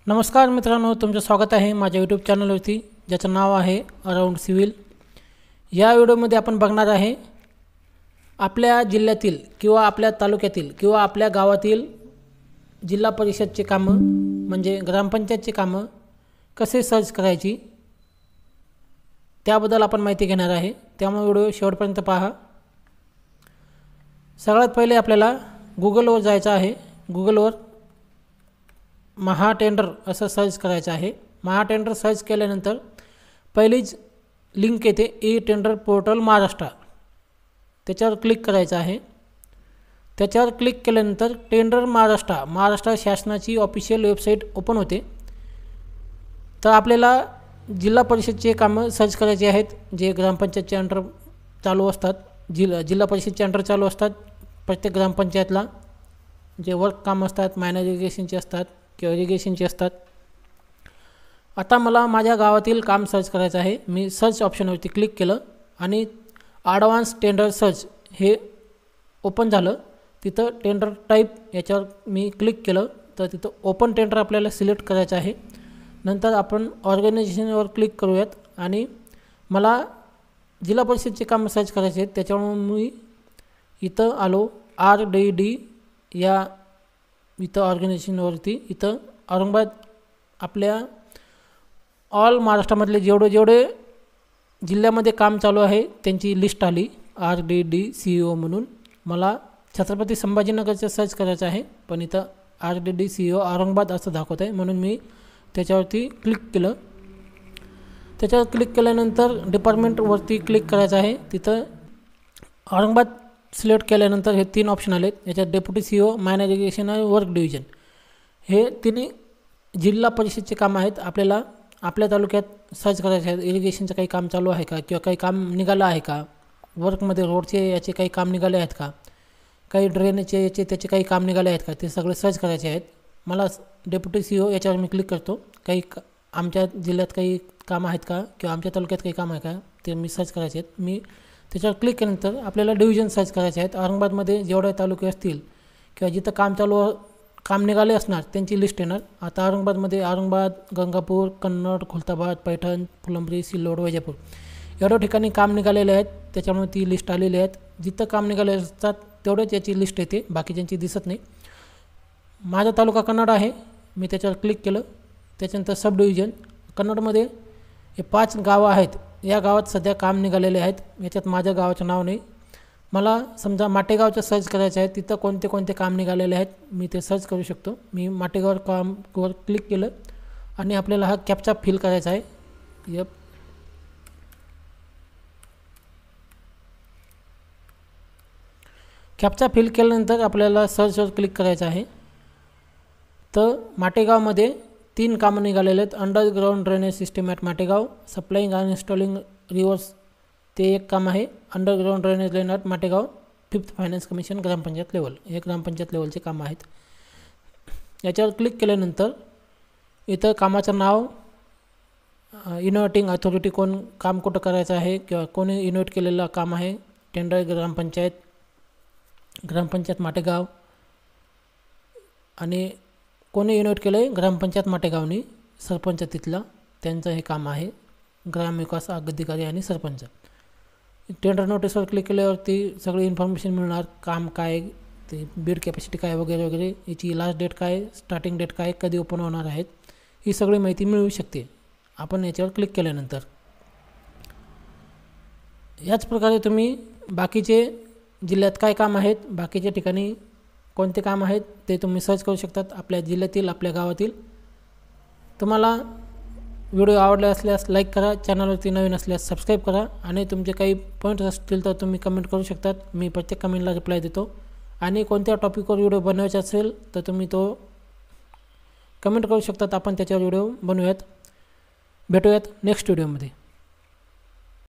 नमस्कार मित्रांनो, तुमचं स्वागत आहे माझ्या यूट्यूब चॅनलवरती ज्याचं नाव आहे अराउंड सिव्हिल। या व्हिडिओमध्ये आपण बघणार आहे आपल्या जिल्ह्यातील किंवा आपल्या तालुक्यातील किंवा आपल्या गावातील जिल्हा परिषदचे कामं म्हणजे ग्रामपंचायतचे कामं कसे सर्च करायची त्याबद्दल आपण माहिती घेणार आहे। त्यामुळे व्हिडिओ शेवटपर्यंत पहा। सगळ्यात पहिले आपल्याला गूगलवर जायचं आहे। गूगलवर महाटेंडर असं सर्च करायचं आहे। महाटेंडर सर्च केल्यानंतर पहिलीच लिंक येते ई टेंडर पोर्टल महाराष्ट्र, त्याच्यावर क्लिक करायचं आहे। त्याच्यावर क्लिक केल्यानंतर टेंडर महाराष्ट्र शासनाची ऑफिशियल वेबसाईट ओपन होते। तर आपल्याला जिल्हा परिषदचे कामं सर्च करायचे आहेत जे ग्रामपंचायतचे अंडर चालू असतात। जिल्हा परिषदचे अंडर चालू असतात। प्रत्येक ग्रामपंचायतला जे वर्क काम असतात मायनर इरिगेशनचे असतात किंवा इरिगेशनचे असतात। आता मला माझ्या गावातील काम सर्च करायचं आहे। मी सर्च ऑप्शनवरती क्लिक केलं आणि ॲडव्हान्स टेंडर सर्च हे ओपन झालं। तिथं टेंडर टाईप याच्यावर मी क्लिक केलं तर तिथं ओपन टेंडर आपल्याला सिलेक्ट करायचं आहे। नंतर आपण ऑर्गनायझेशनवर क्लिक करूयात आणि मला जिल्हा परिषदचे काम सर्च करायचे आहेत। त्याच्यामुळे मी इथं आलो RDD या इथं ऑर्गनायझेशनवरती। इथं औरंगाबाद आपल्या ऑल महाराष्ट्रामधले जेवढे जिल्ह्यामध्ये काम चालू आहे त्यांची लिस्ट आली RDD CEO म्हणून। मला छत्रपती संभाजीनगरचं सर्च करायचं आहे पण इथं RDD CEO औरंगाबाद असं दाखवत आहे म्हणून मी त्याच्यावरती क्लिक केलं। त्याच्यावर क्लिक केल्यानंतर डिपार्टमेंटवरती क्लिक करायचं आहे। तिथं औरंगाबाद सिलेक्ट केल्यानंतर हे 3 ऑप्शन आलेत। याच्यात डेप्युटी CEO, मायनर इरिगेशन आणि वर्क डिव्हिजन हे तिन्ही जिल्हा परिषदचे काम आहेत। आपल्याला आपल्या तालुक्यात सर्च करायचे आहेत इरिगेशनचं काही काम चालू आहे का किंवा काही काम निघालं आहे का, वर्कमध्ये रोडचे याचे काही काम निघाले आहेत का, काही ड्रेनेजचे याचे त्याचे काही काम निघाले आहेत का, ते सगळे सर्च करायचे आहेत। मला डेप्युटी CEO याच्यावर मी क्लिक करतो। काही आमच्या जिल्ह्यात काही काम आहेत का किंवा आमच्या तालुक्यात काही काम आहे का ते मी सर्च करायचे आहेत। मी त्याच्यावर क्लिक केल्यानंतर आपल्याला डिव्हिजन सर्च करायचे आहेत। औरंगाबादमध्ये जेवढे तालुके असतील किंवा जिथं काम निघाले असणार त्यांची लिस्ट येणार। आता औरंगाबादमध्ये औरंगाबाद, गंगापूर, कन्नड, खुलताबाद, पैठण, फुलंब्री, सिल्लोड, वैजापूर एवढ्या ठिकाणी काम निघालेले आहेत। त्याच्यामुळे ती लिस्ट आलेली आहेत। जिथं काम निघाले असतात तेवढेच याची लिस्ट येते, बाकीच्यांची दिसत नाही। माझा तालुका कन्नड आहे, मी त्याच्यावर क्लिक केलं। त्याच्यानंतर सब डिव्हिजन कन्नडमध्ये हे 5 गावं आहेत। या गावात सध्या काम निघालेले आहेत। याच्यात माझ्या गावाचं नाव नाही। मला समजा माटेगावचं सर्च करायचं आहे, तिथं कोणते काम निघालेले आहेत मी ते सर्च करू शकतो। मी माटेगाव कामवर क्लिक केलं आणि आपल्याला हा कॅप्चा फिल करायचा आहे। कॅप्चा फिल केल्यानंतर आपल्याला सर्चवर क्लिक करायचं आहे। तर माटेगावमध्ये 3 कामं निघालेले आहेत। Underground drainage system at Mategaon, supplying and installing rivers ते एक काम आहे। Underground drainage line at Mategaon 5th finance commission gram panchayat level, हे ग्रामपंचायत लेवलचे काम आहेत। याच्यावर क्लिक केल्यानंतर इथं कामाचं नाव, इनोव्हेटिंग अथॉरिटी कोण काम कुठं करायचं आहे किंवा कोणी इनोव्हेट केलेलं काम आहे, टेंडर ग्रामपंचायत माटेगाव आणि कोणी इनोव्हेट केलं आहे ग्रामपंचायत माटेगावनी, सरपंच तिथला त्यांचं हे काम आहे, ग्रामविकास अधिकारी आणि सरपंच। टेंडर नोटीसवर क्लिक केल्यावरती सगळी इन्फॉर्मेशन मिळणार, काम काय, ते बीड कॅपॅसिटी काय वगैरे वगैरे, याची लास्ट डेट काय, स्टार्टिंग डेट काय, कधी ओपन होणार आहेत, ही सगळी माहिती मिळू शकते आपण याच्यावर क्लिक केल्यानंतर। याच प्रकारे तुम्ही बाकीचे जिल्ह्यात काय काम आहेत, बाकीच्या ठिकाणी कोणते काम आहेत ते तुम्ही सर्च करू शकतात आपल्या जिल्ह्यातील, आपल्या गावातील। तुम्हाला व्हिडिओ आवडला असल्यास लाईक करा, चॅनलवरती नवीन असल्यास सबस्क्राईब करा आणि तुमचे काही पॉईंट्स असतील तर तुम्ही कमेंट करू शकतात। मी प्रत्येक कमेंटला रिप्लाय देतो आणि कोणत्या टॉपिकवर व्हिडिओ बनवायचा असेल तर तुम्ही तो कमेंट करू शकतात, आपण त्याच्यावर व्हिडिओ बनवूयात। भेटूयात नेक्स्ट व्हिडिओमध्ये।